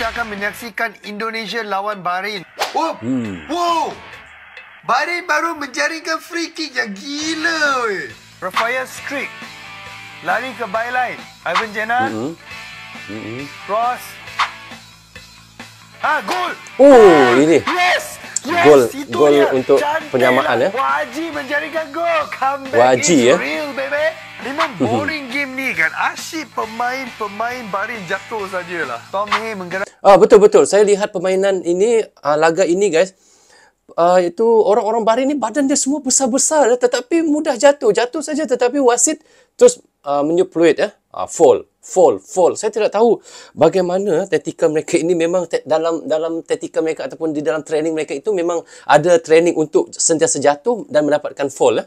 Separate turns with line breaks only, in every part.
kita akan menyaksikan Indonesia lawan Bahrain. Oh, wow. Bahrain baru menjaringkan free kick yang gila. Rafael Strik lari ke byline. Ivan Jenner. Cross. Gol.
Oh, ini.
Yes.
Gol untuk penyamaan ya.
Waji menjaringkan gol. Comeback
Waji,
is real, baby. Memang boring game ni kan. Asyik pemain Bahrain jatuh sajalah. Tom Hay menggerak.
Betul. Saya lihat permainan ini, laga ini guys. Itu orang-orang Bahrain ni badan dia semua besar-besar tetapi mudah jatuh saja, tetapi wasit terus menyepluit ya. Fall. Saya tidak tahu bagaimana taktikal mereka ini. Memang dalam taktikal mereka ataupun di dalam training mereka itu memang ada training untuk sentiasa jatuh dan mendapatkan fall ya.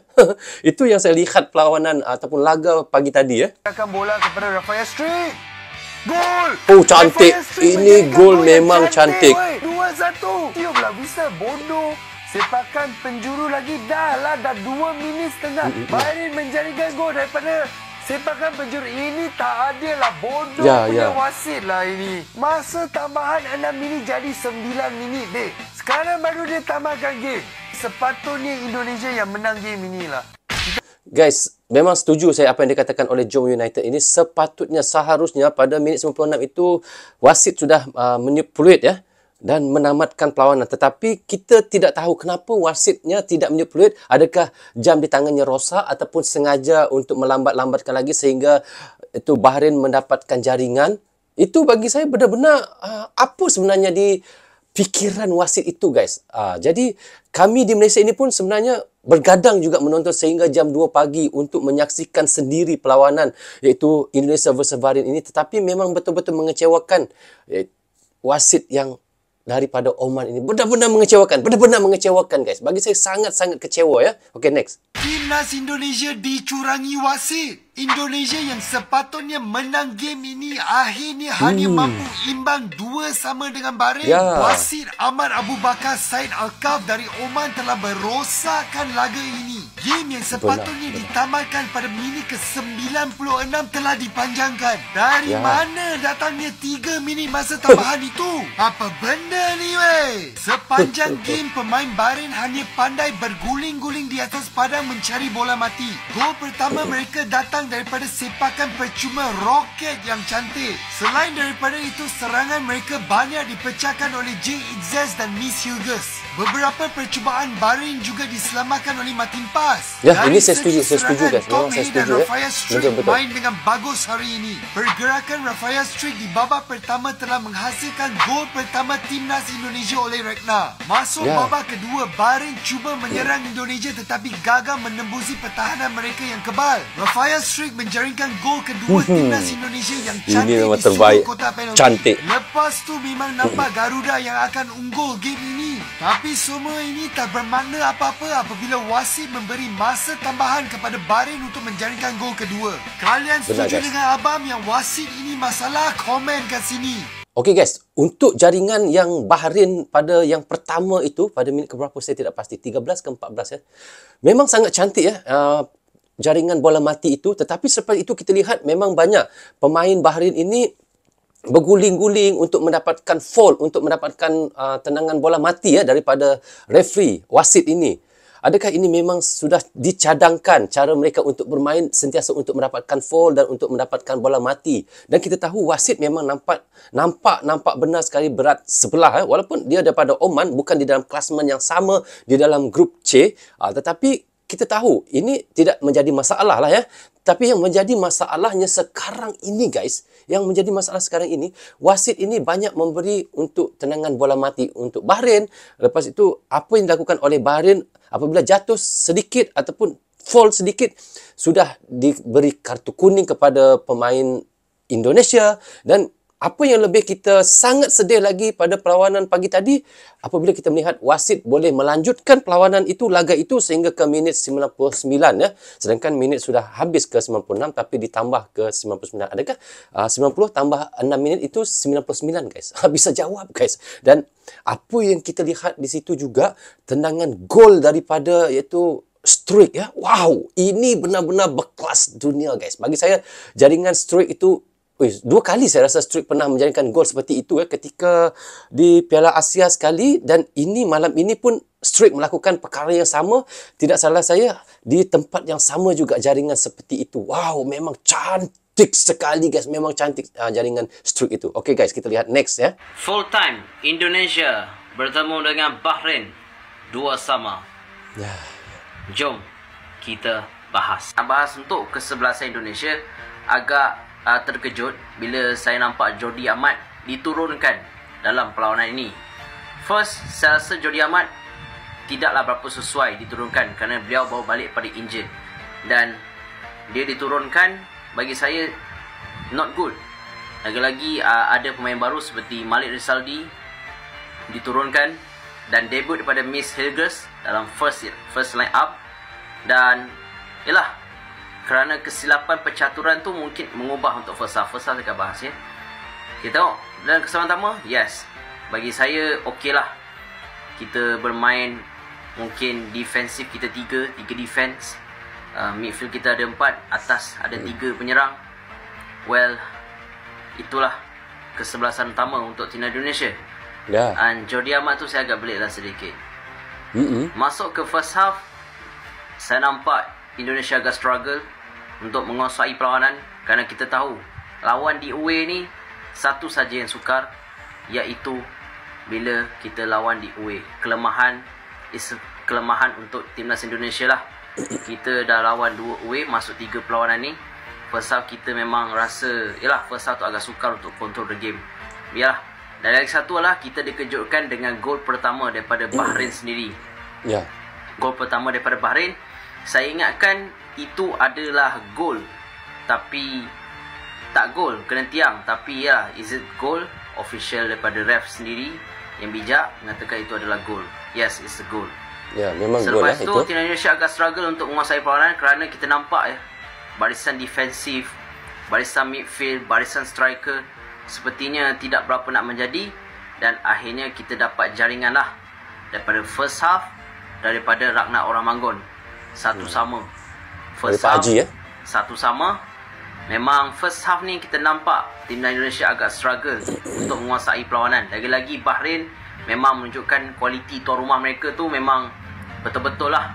Itu yang saya lihat perlawanan ataupun laga pagi tadi ya.
Akan bola kepada Rafael Strik. Gol!
Oh, cantik. Ini gol memang cantik.
2-1. Tiuplah bisa bodoh. Sepakan penjuru lagi dah 2 minit setengah. Bahrain menjaringkan gol daripada sepakan penjuru. Ini tak adil lah. Bodoh punya wasit lah ini. Masa tambahan 6 minit jadi 9 minit dek. Sekarang baru dia tambahkan game. Sepatutnya Indonesia yang menang game inilah.
Guys, memang setuju saya apa yang dikatakan oleh Jom United ini. Seharusnya pada minit 96 itu wasit sudah menyepluit ya dan menamatkan perlawanan. Tetapi kita tidak tahu kenapa wasitnya tidak menyepluit. Adakah jam di tangannya rosak ataupun sengaja untuk melambatkan lagi sehingga itu Bahrain mendapatkan jaringan. Itu bagi saya benar-benar apa sebenarnya di fikiran wasit itu guys. Jadi kami di Malaysia ini pun sebenarnya bergadang juga menonton sehingga jam 2 pagi untuk menyaksikan sendiri perlawanan iaitu Indonesia versus Bahrain ini. Tetapi memang betul-betul mengecewakan wasit yang daripada Oman ini. Benar-benar mengecewakan guys. Bagi saya sangat-sangat kecewa ya. Okay, next.
Timnas Indonesia dicurangi wasit. Indonesia yang sepatutnya menang game ini akhirnya hanya mampu imbang 2-2 dengan Bahrain. Wasit Ahmad Abu Bakar Said Al-Kaf dari Oman telah merosakkan laga ini. Game yang sepatutnya ditamatkan pada minit ke-96 telah dipanjangkan. Dari mana datangnya 3 minit masa tambahan itu? Apa benda ni weh? Sepanjang game pemain Bahrain hanya pandai berguling-guling di atas padang mencari bola mati. Gol pertama mereka datang daripada sepakan percuma roket yang cantik. Selain daripada itu, serangan mereka banyak dipecahkan oleh J. Izzaz dan Miss Hughes. Beberapa percubaan Bahrain juga diselamatkan oleh Martin Pas.
Ya, ini saya setuju guys.
Tom Hay dan Rafael Strik
Betul.
main dengan bagus hari ini. Pergerakan Rafael Strik di babak pertama telah menghasilkan gol pertama timnas Indonesia oleh Rekna. Masuk babak kedua, Bahrain cuba menyerang Indonesia tetapi gagal menembusi pertahanan mereka yang kebal. Rafael Strik menjaringkan gol kedua timnas Indonesia yang cantik
ini memang
di
terbaik.
sudut kotak penalti.
Cantik.
Lepas tu memang nampak Garuda yang akan unggul game ini. Tapi semua ini tak bermakna apa-apa apabila wasit memberi masa tambahan kepada Bahrain untuk menjaringkan gol kedua. Kalian setuju dengan abang yang wasit ini masalah? Komen kat sini.
Okey guys, untuk jaringan yang Bahrain pada yang pertama itu, pada minit keberapa saya tidak pasti, 13 ke 14 ya. Memang sangat cantik ya. Jaringan bola mati itu, tetapi selepas itu kita lihat memang banyak pemain Bahrain ini berguling-guling untuk mendapatkan fall, untuk mendapatkan tendangan bola mati ya daripada referee, wasit ini. Adakah ini memang sudah dicadangkan cara mereka untuk bermain sentiasa untuk mendapatkan fall dan untuk mendapatkan bola mati? Dan kita tahu wasit memang nampak benar sekali berat sebelah walaupun dia daripada Oman, bukan di dalam klasemen yang sama di dalam grup C, tetapi kita tahu ini tidak menjadi masalah lah ya. Tapi yang menjadi masalahnya sekarang ini guys, yang menjadi masalah sekarang ini, wasit ini banyak memberi untuk tendangan bola mati untuk Bahrain. Lepas itu apa yang dilakukan oleh Bahrain apabila jatuh sedikit ataupun fall sedikit, sudah diberi kartu kuning kepada pemain Indonesia. Dan apa yang lebih kita sangat sedih lagi pada perlawanan pagi tadi, apabila kita melihat wasit boleh melanjutkan perlawanan itu, laga itu sehingga ke minit 99 ya. Sedangkan minit sudah habis ke 96 tapi ditambah ke 99. Adakah 90 tambah 6 minit itu 99 guys? Bisa jawab guys. Dan apa yang kita lihat di situ juga tendangan gol daripada iaitu Strik ya. Wow, ini benar-benar berkelas dunia guys. Bagi saya jaringan Strik itu 2 kali saya rasa Struik pernah menjaringkan gol seperti itu ketika di Piala Asia sekali, dan ini malam ini pun Struik melakukan perkara yang sama. Tidak salah saya, di tempat yang sama juga jaringan seperti itu. Wow, memang cantik sekali guys, memang cantik jaringan Struik itu. Okey guys, kita lihat next ya.
Full time Indonesia bertemu dengan Bahrain 2-2.
Ya.
Jom kita bahas. Bahas untuk kesebelasan Indonesia, agak terkejut bila saya nampak Jordi Amat diturunkan dalam perlawanan ini. First, saya rasa Jordi Amat tidaklah berapa sesuai diturunkan kerana beliau baru balik pada injured, dan dia diturunkan bagi saya not good. Lagi-lagi ada pemain baru seperti Malik Rizaldi diturunkan dan debut daripada Miss Hilgers dalam first line up, dan yalah, kerana kesilapan pencaturan tu mungkin mengubah untuk first half saya akan bahas ya. Kita tengok dalam kesemuan pertama, yes, bagi saya okey lah. Kita bermain mungkin defensif kita 3 defense, midfield kita ada 4, atas ada 3 penyerang. Well, itulah kesebelasan utama untuk timnas Indonesia.
Ya.
Dan Jordi Amat tu saya agak beliklah sedikit. Masuk ke first half, saya nampak Indonesia agak struggle untuk menguasai perlawanan, kerana kita tahu lawan di away ni satu saja yang sukar, iaitu bila kita lawan di away. Kelemahan untuk timnas Indonesia lah. Kita dah lawan 2 away, masuk 3 perlawanan ni. First half kita memang rasa, yalah, first half tu agak sukar untuk control the game. Biarlah. Dan lagi satu adalah kita dikejutkan dengan gol pertama daripada Bahrain sendiri.
Ya.
Gol pertama daripada Bahrain, saya ingatkan itu adalah gol, tapi tak gol, kena tiang. Tapi ya, is it gol? Official daripada ref sendiri yang bijak mengatakan itu adalah gol. Yes, it's a goal.
Ya, memang gol lah itu.
Selepas tu timnas Indonesia agak struggle untuk menguasai perlawanan kerana kita nampak barisan defensif, barisan midfield, barisan striker sepertinya tidak berapa nak menjadi, dan akhirnya kita dapat jaringan lah daripada first half daripada Ragnar Oramanggon. Satu sama. First half, satu sama. Memang first half ni kita nampak timnas Indonesia agak struggle untuk menguasai perlawanan. Lagi-lagi Bahrain memang menunjukkan kualiti tuan rumah mereka tu memang betul-betul lah.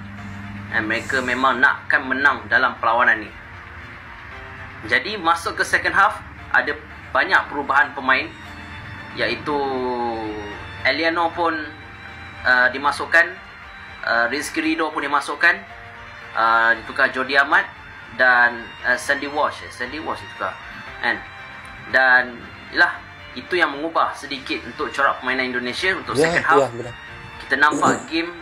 Dan mereka memang nakkan menang dalam perlawanan ni. Jadi masuk ke second half, ada banyak perubahan pemain, iaitu Eliano pun dimasukkan, Rizky Ridho pun dimasukkan, ditukar Jordi Amat dan Sandy Walsh ditukar, kan? Dan yalah, itu yang mengubah sedikit untuk corak permainan Indonesia untuk second half. Kita nampak game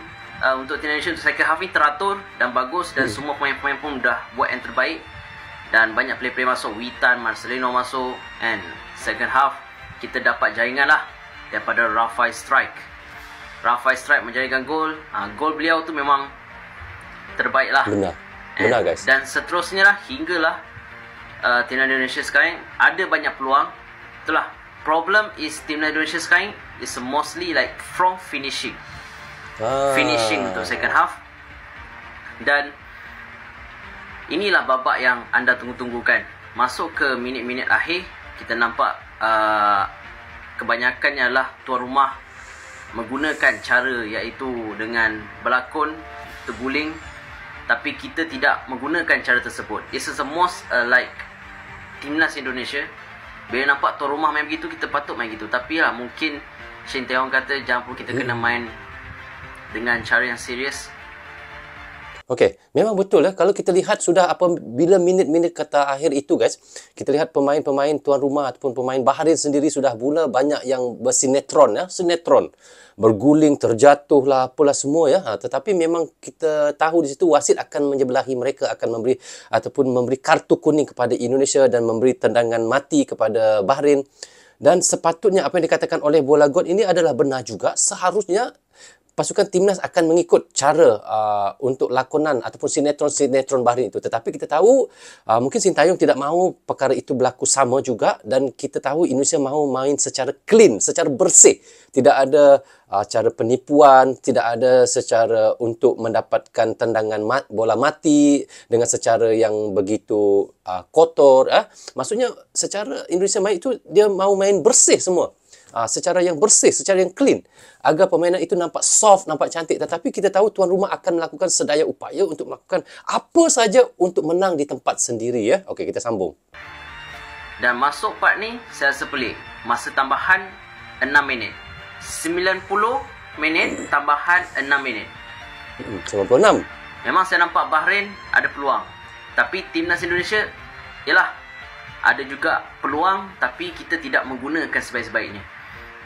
untuk Indonesia untuk second half ni teratur dan bagus, dan semua pemain-pemain pun dah buat yang terbaik, dan banyak player-player masuk. Witan, Marcelino masuk, and second half kita dapat jaringan lah daripada Rafai Strike menjaringkan gol. Gol beliau tu memang terbaik lah. Benar guys. Dan seterusnya lah, hinggalah timnas Indonesia sekarang ada banyak peluang. Itulah, problem is timnas Indonesia sekarang is mostly like from finishing untuk second half. Dan inilah babak yang anda tunggu-tunggukan. Masuk ke minit-minit akhir, kita nampak kebanyakannya adalah tuan rumah menggunakan cara iaitu dengan berlakon, terguling, tapi kita tidak menggunakan cara tersebut. It's the most like timnas Indonesia. Bila nampak tuan rumah main begitu, kita patut main gitu. Tapi lah, mungkin Shin Tae-hong kata jangan pun kita kena main dengan cara yang serius.
Okey, memang betul lah. Kalau kita lihat sudah apabila minit-minit kata akhir itu guys, kita lihat pemain-pemain tuan rumah ataupun pemain Bahrain sendiri sudah mula banyak yang bersinetron ya, sinetron. Berguling, terjatuh lah, apalah semua ya. Tetapi memang kita tahu di situ wasit akan menjebelahi mereka, akan memberi ataupun memberi kartu kuning kepada Indonesia dan memberi tendangan mati kepada Bahrain. Dan sepatutnya apa yang dikatakan oleh Bola God ini adalah benar juga. Seharusnya pasukan timnas akan mengikut cara untuk lakonan ataupun sinetron-sinetron Bahrain itu. Tetapi kita tahu mungkin Sintayong tidak mahu perkara itu berlaku sama juga, dan kita tahu Indonesia mahu main secara clean, secara bersih. Tidak ada cara penipuan, tidak ada secara untuk mendapatkan tendangan bola mati dengan secara yang begitu kotor. Maksudnya secara Indonesia main itu dia mahu main bersih semua. Secara yang bersih, secara yang clean, agar permainan itu nampak soft, nampak cantik. Tetapi kita tahu tuan rumah akan melakukan sedaya upaya untuk melakukan apa saja untuk menang di tempat sendiri, ya. Okey, kita sambung.
Dan masuk part ni saya rasa pelik. Masa tambahan 6 minit. 90 minit tambahan 6 minit.
96.
Memang saya nampak Bahrain ada peluang. Tapi timnas Indonesia, yalah, ada juga peluang tapi kita tidak menggunakan sebaik-baiknya.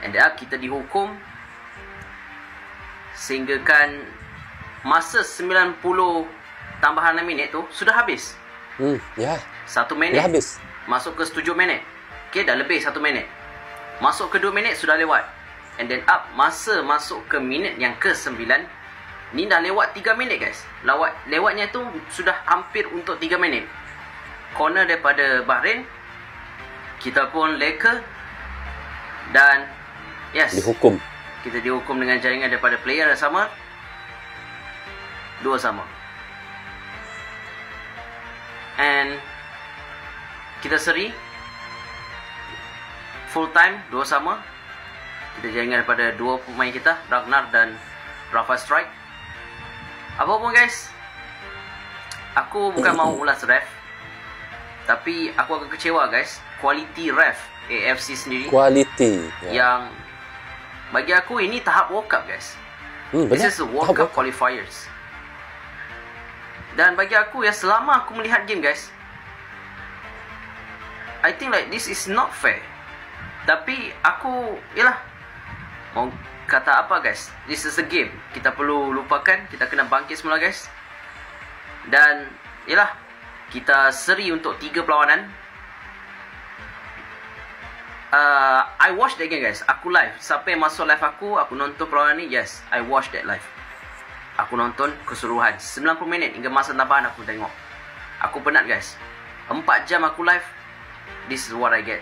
And then kita dihukum sehinggakan masa 90 tambahan 6 minit tu sudah habis.
Ya.
1 minit
Dah habis.
masuk ke 7 minit. Okay, dah lebih 1 minit. Masuk ke 2 minit sudah lewat. And then masa masuk ke minit yang ke-9, ni dah lewat 3 minit guys. Lewatnya tu sudah hampir untuk 3 minit. Corner daripada Bahrain, kita pun leka dan yes,
Dihukum.
kita dihukum dengan jaringan daripada player yang sama. 2-2. And kita seri full time 2-2. Kita jaringan daripada dua pemain kita, Ragnar dan Rafa Strike. Apa pun guys, aku bukan mahu ulas ref, tapi aku agak kecewa guys. Kualiti ref AFC sendiri,
Kualiti.
yang bagi aku ini tahap World Cup guys. This is the World Cup qualifiers. Dan bagi aku ya, selama aku melihat game guys, I think like this is not fair. Tapi aku, yalah, mau kata apa guys, this is a game. Kita perlu lupakan, kita kena bangkit semula guys. Dan yalah, kita seri untuk 3 perlawanan. I watch that game guys. Aku live. Siapa yang masuk live aku nonton perlawanan ni. Yes, I watch that live. Aku nonton keseluruhan 90 minit hingga masa tambahan aku tengok. Aku penat guys. 4 jam aku live. This is what I get.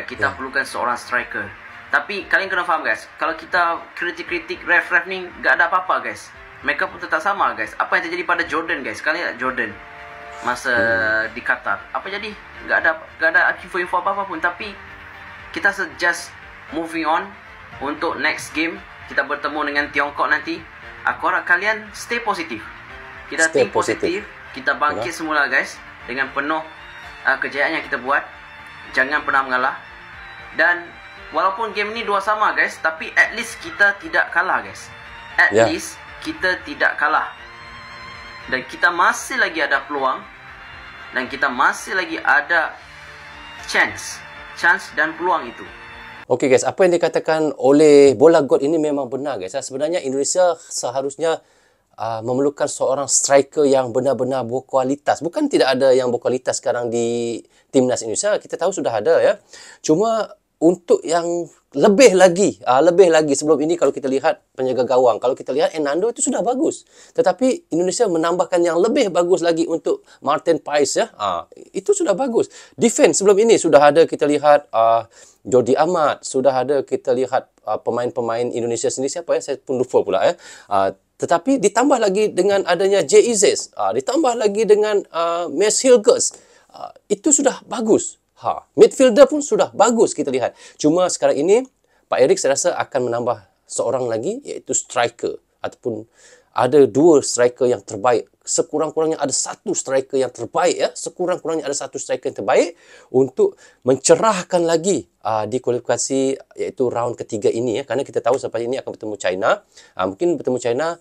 Kita perlukan seorang striker. Tapi kalian kena faham guys, kalau kita kritik-kritik ref-ref ni, gak ada apa-apa guys. Mereka pun tetap sama guys. Apa yang terjadi pada Jordan guys, kalian lihat Jordan masa di Qatar, apa jadi? Gak ada info-info apa-apa pun. Tapi kita just moving on untuk next game. Kita bertemu dengan Tiongkok nanti. Aku harap kalian stay positif. Kita think positif. Kita bangkit semula guys, dengan penuh kejayaan yang kita buat. Jangan pernah mengalah. Dan walaupun game ni 2-2 guys, tapi at least kita tidak kalah guys. At least kita tidak kalah. Dan kita masih lagi ada peluang. Dan kita masih lagi ada chance dan peluang itu.
Okey guys, apa yang dikatakan oleh Bola God ini memang benar guys. Sebenarnya Indonesia seharusnya memerlukan seorang striker yang benar-benar berkualitas. Bukan tidak ada yang berkualitas sekarang di timnas Indonesia. Kita tahu sudah ada ya. Cuma untuk yang lebih lagi sebelum ini, kalau kita lihat penjaga gawang, kalau kita lihat Hernando itu sudah bagus. Tetapi Indonesia menambahkan yang lebih bagus lagi untuk Martin Paes ya. Itu sudah bagus. Defense sebelum ini sudah ada, kita lihat Jordi Amat, sudah ada kita lihat pemain-pemain Indonesia sendiri, siapa ya? Saya pun lupa pula ya. Tetapi ditambah lagi dengan adanya J.Izez, ditambah lagi dengan Mes Hilgers, itu sudah bagus. Midfielder pun sudah bagus kita lihat. Cuma sekarang ini Pak Eric saya rasa akan menambah seorang lagi, iaitu striker, ataupun ada 2 striker yang terbaik. Sekurang-kurangnya ada 1 striker yang terbaik ya. Sekurang-kurangnya ada 1 striker yang terbaik untuk mencerahkan lagi di kualifikasi, iaitu round ketiga ini ya. Kerana kita tahu selepas ini akan bertemu China. Mungkin bertemu China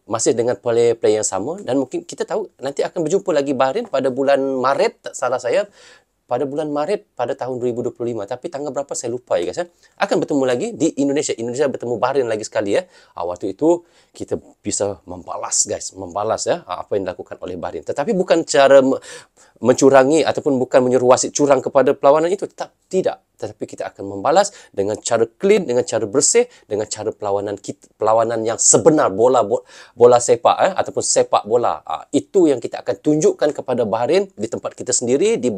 masih dengan player yang sama, dan mungkin kita tahu nanti akan berjumpa lagi Bahrain pada bulan Maret, tak salah saya, pada bulan Maret pada tahun 2025. Tapi tanggal berapa saya lupa ya guys ya. Akan bertemu lagi di Indonesia. Indonesia bertemu Bahrain lagi sekali ya. Waktu itu kita bisa membalas guys. Membalas ya apa yang dilakukan oleh Bahrain. Tetapi bukan cara mencurangi ataupun bukan menyuruh wasit curang kepada perlawanan itu. Tidak. tetapi kita akan membalas dengan cara clean, dengan cara bersih, dengan cara perlawanan yang sebenar bola sepak ataupun sepak bola. Itu yang kita akan tunjukkan kepada Bahrain di tempat kita sendiri di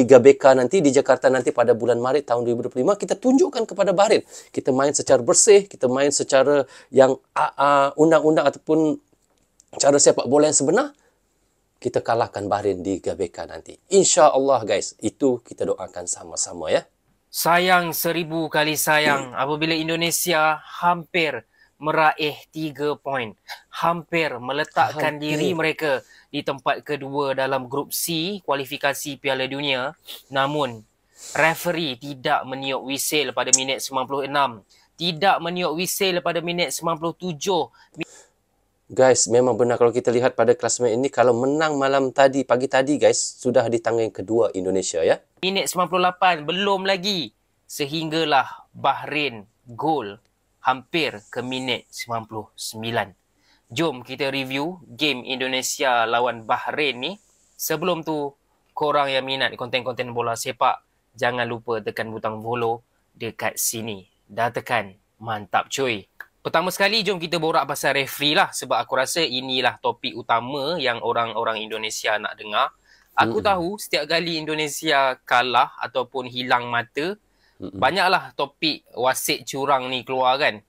GBK nanti, di Jakarta nanti pada bulan Maret tahun 2025. Kita tunjukkan kepada Bahrain. Kita main secara bersih, kita main secara yang undang-undang ataupun cara sepak bola yang sebenar. Kita kalahkan Bahrain di GBK nanti. InsyaAllah guys, itu kita doakan sama-sama ya.
Sayang 1000 kali sayang apabila Indonesia hampir meraih 3 poin. Hampir meletakkan diri mereka di tempat kedua dalam grup C kualifikasi Piala Dunia. Namun, referee tidak meniup whistle pada minit 96. Tidak meniup whistle pada minit 97.
Guys, memang benar kalau kita lihat pada klasemen ini, kalau menang pagi tadi guys, sudah di tangga yang kedua Indonesia ya.
Minit 98 belum lagi. Sehinggalah Bahrain gol hampir ke minit 99. Jom kita review game Indonesia lawan Bahrain ni. Sebelum tu, korang yang minat konten-konten bola sepak, jangan lupa tekan butang follow dekat sini. Dah tekan, mantap cuy. Pertama sekali, jom kita borak pasal referee lah. Sebab aku rasa inilah topik utama yang orang-orang Indonesia nak dengar. Aku tahu setiap kali Indonesia kalah ataupun hilang mata, banyaklah topik wasit curang ni keluar kan.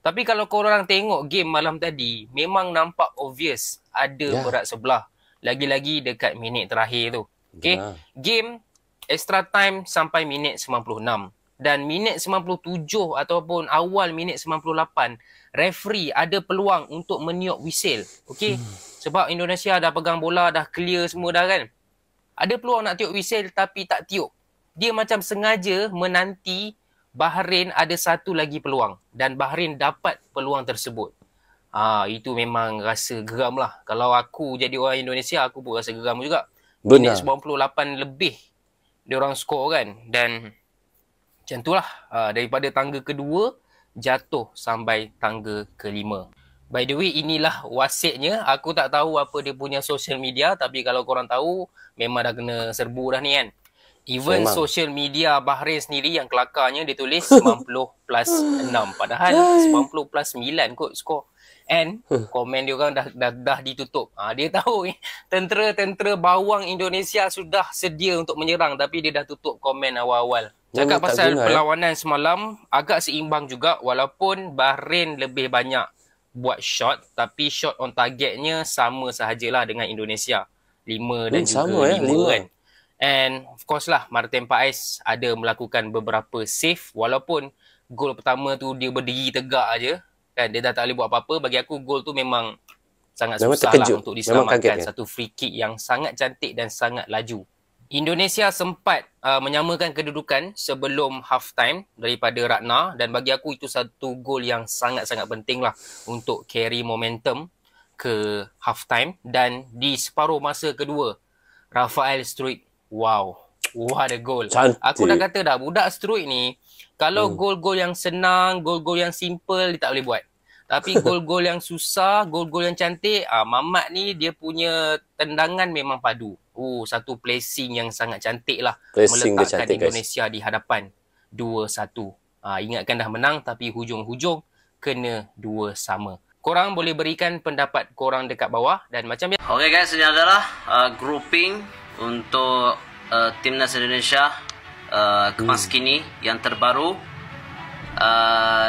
Tapi kalau korang tengok game malam tadi, memang nampak obvious ada berat sebelah. Lagi-lagi dekat minit terakhir tu. Okay? Game extra time sampai minit 96. Dan minit 97 ataupun awal minit 98, referee ada peluang untuk meniup whistle. Okey? Sebab Indonesia dah pegang bola, dah clear semua dah kan. Ada peluang nak tiup whistle tapi tak tiup. Dia macam sengaja menanti Bahrain ada satu lagi peluang. Dan Bahrain dapat peluang tersebut. Itu memang rasa geram lah. Kalau aku jadi orang Indonesia, aku pun rasa geram juga. Minit 98 lebih diorang skor kan. Dan macam itulah, daripada tangga kedua jatuh sampai tangga kelima. By the way, inilah wasitnya. Aku tak tahu apa dia punya social media, tapi kalau korang tahu, memang dah kena serbu dah ni kan. Even social media Bahrain sendiri yang kelakarnya dia tulis 90 plus 6. Padahal 90 plus 9 kot skor. And komen dia orang dah ditutup. Dia tahu tentera bawang Indonesia sudah sedia untuk menyerang, tapi dia dah tutup komen awal-awal. Cakap pasal perlawanan semalam, agak seimbang juga walaupun Bahrain lebih banyak buat shot, tapi shot on targetnya sama sahajalah dengan Indonesia. 5 dan juga 5 kan. And of course lah, Martin Paes ada melakukan beberapa save walaupun gol pertama tu dia berdiri tegak aja kan, dia dah tak boleh buat apa-apa. Bagi aku gol tu memang sangat susah lah untuk diselamatkan. Satu free kick yang sangat cantik dan sangat laju. Indonesia sempat menyamakan kedudukan sebelum half time daripada Ratna, dan bagi aku itu satu gol yang sangat-sangat penting lah untuk carry momentum ke half time. Dan di separuh masa kedua, Rafael Struijk, wow, what a goal. Cantik. Aku dah kata dah, budak Struijk ni kalau gol-gol yang senang, gol-gol yang simple dia tak boleh buat. Tapi gol-gol yang susah, gol-gol yang cantik, Mamat ni dia punya tendangan memang padu. Satu placing yang sangat cantik lah. Placing meletakkan cantik, Indonesia guys, di hadapan 2-1. Ingatkan dah menang tapi hujung-hujung kena 2 sama. Korang boleh berikan pendapat korang dekat bawah dan macam biasa.
Okay guys, ini adalah grouping untuk Timnas Indonesia kemasa kini yang terbaru.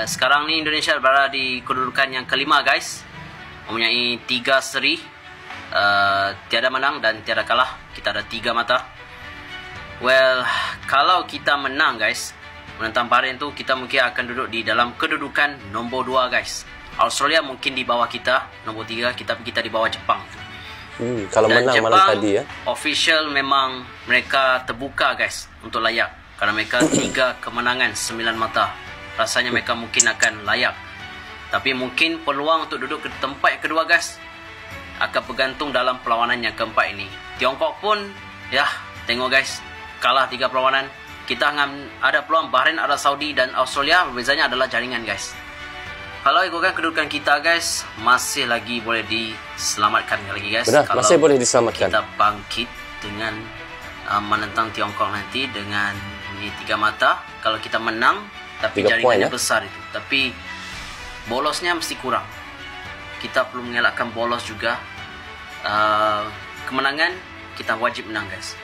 Sekarang ni Indonesia berada di kedudukan yang kelima guys. Mempunyai 3 seri, tiada menang dan tiada kalah. Kita ada 3 mata. Well, kalau kita menang guys, menentang Bahrain tu, kita mungkin akan duduk di dalam kedudukan nombor 2 guys. Australia mungkin di bawah kita, nombor 3, kita di bawah Jepang. Kalau dan menang Jepang, malam tadi ya, official memang mereka terbuka guys untuk layak. Karena mereka 3 kemenangan 9 mata. Rasanya mereka mungkin akan layak. Tapi mungkin peluang untuk duduk ke tempat kedua guys akan bergantung dalam perlawanan yang keempat ini. Tiongkok pun ya, tengok guys, kalah 3 perlawanan. Kita ada peluang Bahrain, ada Saudi dan Australia. Berbezanya adalah jaringan guys. Kalau ikutkan kedudukan kita guys, masih lagi boleh diselamatkan lagi guys. Benar, kalau masih boleh diselamatkan. Kita bangkit dengan menentang Tiongkok nanti dengan Ini 3 mata. Kalau kita menang, tapi
3
jaringannya
point,
besar itu. Tapi bolosnya mesti kurang. Kita perlu mengelakkan bolos juga. Kemenangan kita wajib menang, guys.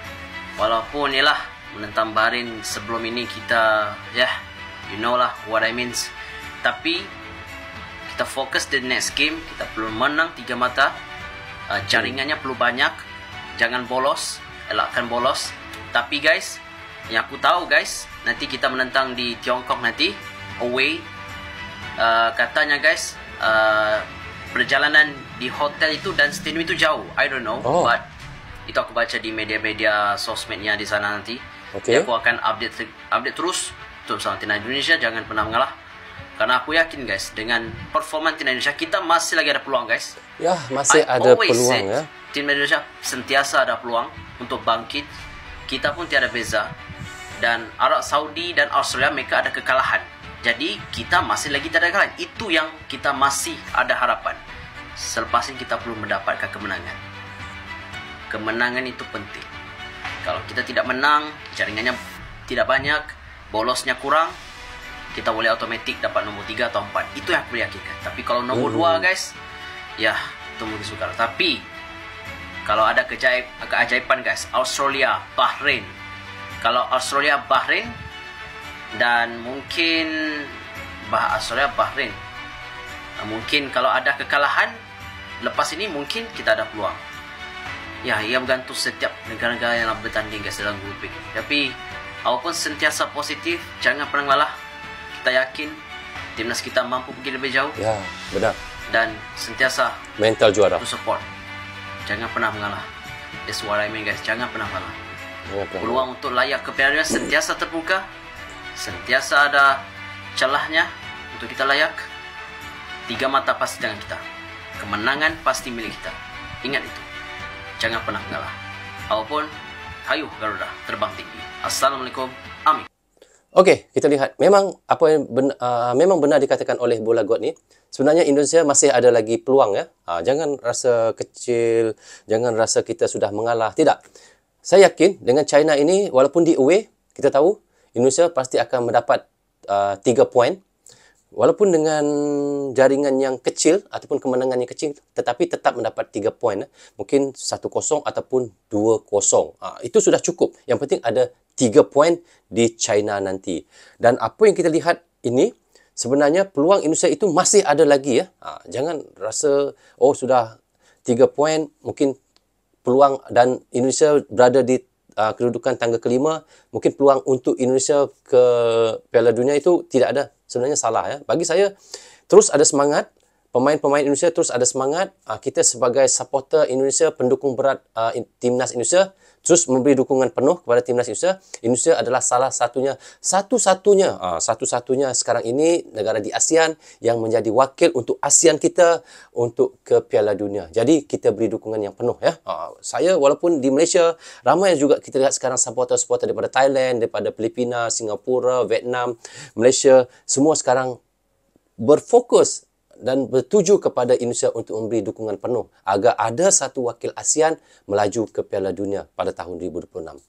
Walaupun yalah menentang Bahrain sebelum ini kita you know lah what I mean. Tapi kita fokus di next game. Kita perlu menang 3 mata. Jaringannya perlu banyak. Jangan bolos. Elakkan bolos. Tapi guys, yang aku tahu guys, nanti kita menentang di Tiongkok nanti away. Katanya guys, perjalanan di hotel itu dan stadium itu jauh. I don't know, but itu aku baca di media-media sosmednya di sana nanti. Jadi aku akan update terus untuk sama tim Indonesia. Jangan pernah mengalah, karena aku yakin guys, dengan performa tim Indonesia kita masih lagi ada peluang guys.
Ya, masih ada peluang ya.
Tim Indonesia sentiasa ada peluang untuk bangkit. Kita pun tiada beza. Dan Arab Saudi dan Australia mereka ada kekalahan. Jadi kita masih lagi tiada kekalahan. Itu yang kita masih ada harapan. Selepas ini kita perlu mendapatkan kemenangan. Kemenangan itu penting. Kalau kita tidak menang, jaringannya tidak banyak, bolosnya kurang, kita boleh otomatik dapat nombor 3 atau 4. Itu yang aku yakinkan. Tapi kalau nombor 2 guys, ya itu mungkin sukar. Tapi kalau ada keajaiban guys, Australia, Bahrain. Kalau Australia, Bahrain dan mungkin Australia, Bahrain. Mungkin kalau ada kekalahan lepas ini mungkin kita ada peluang. Ya, ia bergantung setiap negara-negara yang bertanding guys dalam grup ini. Tapi walaupun sentiasa positif, jangan pernah mengalah. Kita yakin timnas kita mampu pergi lebih jauh.
Ya, benar.
Dan sentiasa
mental juara.
To support. Jangan pernah mengalah. That's what I mean guys. Jangan pernah mengalah. Peluang untuk layak ke Piala Dunia sentiasa terbuka. Sentiasa ada celahnya untuk kita layak. 3 mata pasti dengan kita. Kemenangan pasti milik kita. Ingat itu. Jangan pernah mengalah. Walaupun hayuh Garuda terbang tinggi. Assalamualaikum. Amin.
Okey, kita lihat memang apa yang memang benar dikatakan oleh Bola God ni. Sebenarnya Indonesia masih ada lagi peluang ya. Jangan rasa kecil, jangan rasa kita sudah mengalah. Tidak. Saya yakin dengan China ini walaupun di away, kita tahu Indonesia pasti akan mendapat 3 poin. Walaupun dengan jaringan yang kecil ataupun kemenangan yang kecil, tetapi tetap mendapat 3 poin. Mungkin 1-0 ataupun 2-0. Itu sudah cukup. Yang penting ada 3 poin di China nanti. Dan apa yang kita lihat ini, sebenarnya peluang Indonesia itu masih ada lagi ya. Jangan rasa, sudah 3 poin, mungkin peluang dan Indonesia berada di kedudukan tangga kelima, mungkin peluang untuk Indonesia ke Piala Dunia itu tidak ada. Sebenarnya salah ya. Bagi saya, terus ada semangat. Pemain-pemain Indonesia terus ada semangat. Kita sebagai supporter Indonesia, pendukung berat timnas Indonesia, terus memberi dukungan penuh kepada timnas Indonesia. Indonesia adalah salah satunya, satu-satunya sekarang ini negara di ASEAN yang menjadi wakil untuk ASEAN kita untuk ke Piala Dunia. Jadi kita beri dukungan yang penuh ya. Saya walaupun di Malaysia, ramai juga kita lihat sekarang supporter-supporter daripada Thailand, daripada Filipina, Singapura, Vietnam, Malaysia, semua sekarang berfokus dan bertuju kepada Indonesia untuk memberi dukungan penuh agar ada satu wakil ASEAN melaju ke Piala Dunia pada tahun 2026.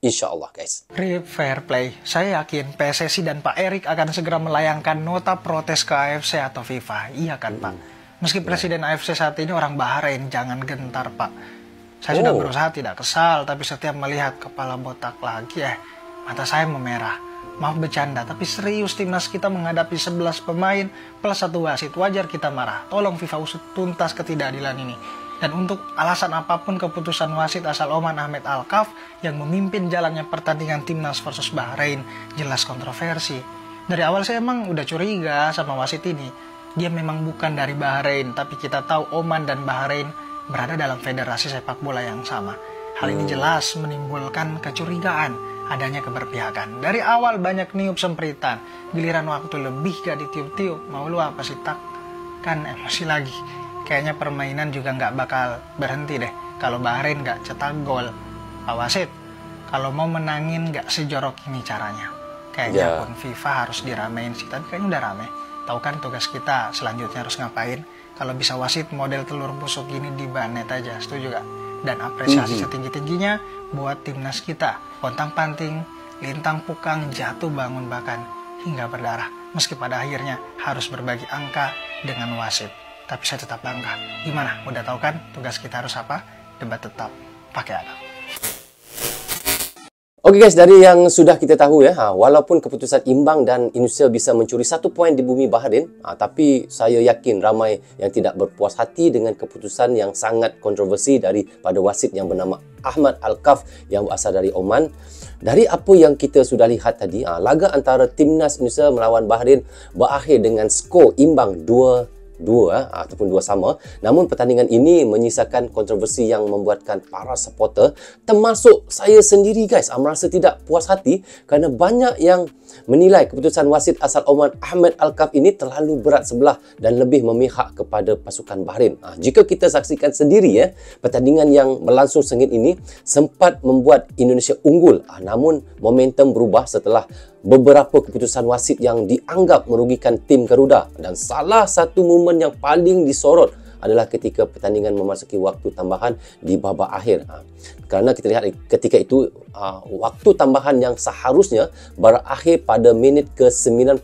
InsyaAllah guys.
Fair play. Saya yakin PSSI dan Pak Erik akan segera melayangkan nota protes ke AFC atau FIFA. Iya kan Pak? Meski Presiden AFC saat ini orang Bahrain, jangan gentar Pak. Saya sudah berusaha tidak kesal, tapi setiap melihat kepala botak lagi mata saya memerah. Maaf bercanda, tapi serius timnas kita menghadapi 11 pemain plus 1 wasit. Wajar kita marah. Tolong FIFA usut tuntas ketidakadilan ini. Dan untuk alasan apapun keputusan wasit asal Oman Ahmed Al-Kaf yang memimpin jalannya pertandingan timnas versus Bahrain jelas kontroversi. Dari awal saya emang udah curiga sama wasit ini. Dia memang bukan dari Bahrain, tapi kita tahu Oman dan Bahrain berada dalam federasi sepak bola yang sama. Hal ini jelas menimbulkan kecurigaan adanya keberpihakan. Dari awal banyak niup sempritan, giliran waktu lebih gak ditiup-tiup. Mau lu apa sih tak? Kan emosi lagi. Kayaknya permainan juga gak bakal berhenti deh kalau Bahrain gak cetak gol. Pak wasit, kalau mau menangin gak sejorok ini caranya. Kayaknya pun FIFA harus diramein sih, tapi kayaknya udah rame. Tahu kan tugas kita selanjutnya harus ngapain? Kalau bisa wasit model telur busuk gini di banet aja, setuju gak? Dan apresiasi setinggi-tingginya buat timnas kita. Pontang-panting, Lintang Pukang jatuh bangun bahkan hingga berdarah. Meski pada akhirnya harus berbagi angka dengan wasit. Tapi saya tetap bangga. Gimana? Udah tahu kan tugas kita harus apa? Debat tetap pakai adab.
Oke guys, dari yang sudah kita tahu ya, walaupun keputusan imbang dan Indonesia bisa mencuri 1 poin di bumi Bahrain, tapi saya yakin ramai yang tidak berpuas hati dengan keputusan yang sangat kontroversi daripada wasit yang bernama Ahmad Al-Kaf yang berasal dari Oman. Dari apa yang kita sudah lihat tadi, laga antara timnas Indonesia melawan Bahrain berakhir dengan skor imbang 2-2 ataupun 2 sama. Namun pertandingan ini menyisakan kontroversi yang membuatkan para supporter termasuk saya sendiri guys merasa tidak puas hati kerana banyak yang menilai keputusan wasit asal Oman Ahmad Al-Kaf ini terlalu berat sebelah dan lebih memihak kepada pasukan Bahrain. Jika kita saksikan sendiri pertandingan yang berlangsung sengit ini sempat membuat Indonesia unggul, namun momentum berubah setelah beberapa keputusan wasit yang dianggap merugikan tim Garuda, dan salah satu momen yang paling disorot adalah ketika pertandingan memasuki waktu tambahan di babak akhir. Kerana kita lihat ketika itu waktu tambahan yang seharusnya berakhir pada minit ke-96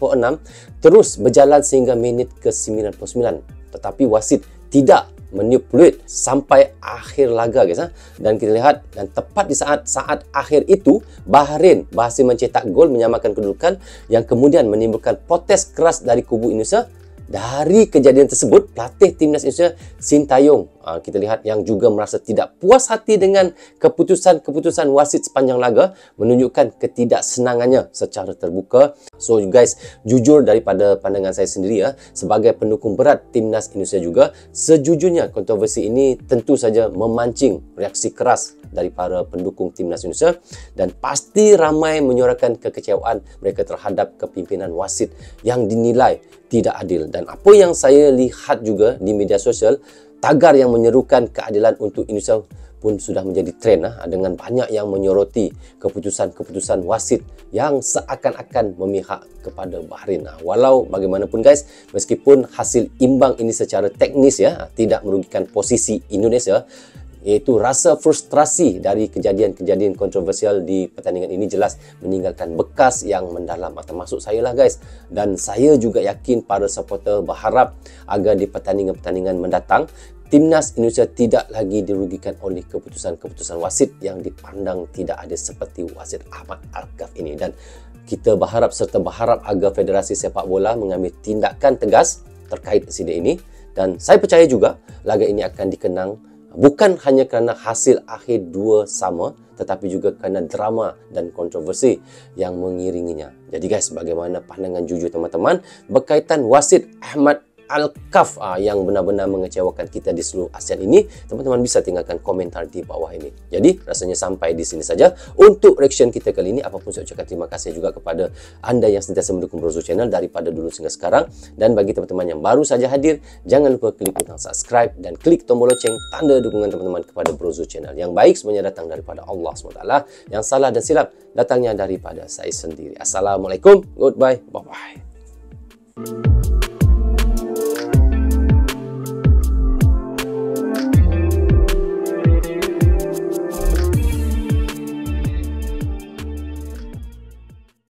terus berjalan sehingga minit ke-99. Tetapi wasit tidak manipulate sampai akhir laga guys. Dan kita lihat, dan tepat di saat akhir itu Bahrain berhasil mencetak gol menyamakan kedudukan yang kemudian menimbulkan protes keras dari kubu Indonesia. Dari kejadian tersebut, pelatih timnas Indonesia Sintayong kita lihat yang juga merasa tidak puas hati dengan keputusan-keputusan wasit sepanjang laga, menunjukkan ketidaksenangannya secara terbuka. So guys, jujur daripada pandangan saya sendiri sebagai pendukung berat timnas Indonesia juga, sejujurnya kontroversi ini tentu saja memancing reaksi keras dari para pendukung timnas Indonesia, dan pasti ramai menyuarakan kekecewaan mereka terhadap kepimpinan wasit yang dinilai tidak adil. Dan apa yang saya lihat juga di media sosial, tagar yang menyerukan keadilan untuk Indonesia pun sudah menjadi tren dengan banyak yang menyoroti keputusan-keputusan wasit yang seakan-akan memihak kepada Bahrain. Walau bagaimanapun guys, meskipun hasil imbang ini secara teknis tidak merugikan posisi Indonesia, iaitu rasa frustrasi dari kejadian-kejadian kontroversial di pertandingan ini jelas meninggalkan bekas yang mendalam, termasuk saya lah guys. Dan saya juga yakin para supporter berharap agar di pertandingan-pertandingan mendatang timnas Indonesia tidak lagi dirugikan oleh keputusan-keputusan wasit yang dipandang tidak adil seperti wasit Ahmad Al-Kaf ini. Dan kita berharap serta berharap agar Federasi Sepak Bola mengambil tindakan tegas terkait insiden ini. Dan saya percaya juga laga ini akan dikenang bukan hanya kerana hasil akhir 2 sama, tetapi juga kerana drama dan kontroversi yang mengiringinya. Jadi guys, bagaimana pandangan jujur teman-teman berkaitan wasit Ahmad Al-Kaf yang benar-benar mengecewakan kita di seluruh ASEAN ini? Teman-teman bisa tinggalkan komentar di bawah ini. Jadi rasanya sampai di sini saja untuk reaction kita kali ini. Apapun saya ucapkan terima kasih juga kepada anda yang sentiasa mendukung Brozo Channel daripada dulu hingga sekarang. Dan bagi teman-teman yang baru saja hadir, jangan lupa klik butang subscribe dan klik tombol loceng, tanda dukungan teman-teman kepada Brozo Channel. Yang baik semuanya datang daripada Allah SWT, yang salah dan silap datangnya daripada saya sendiri. Assalamualaikum, goodbye, bye-bye.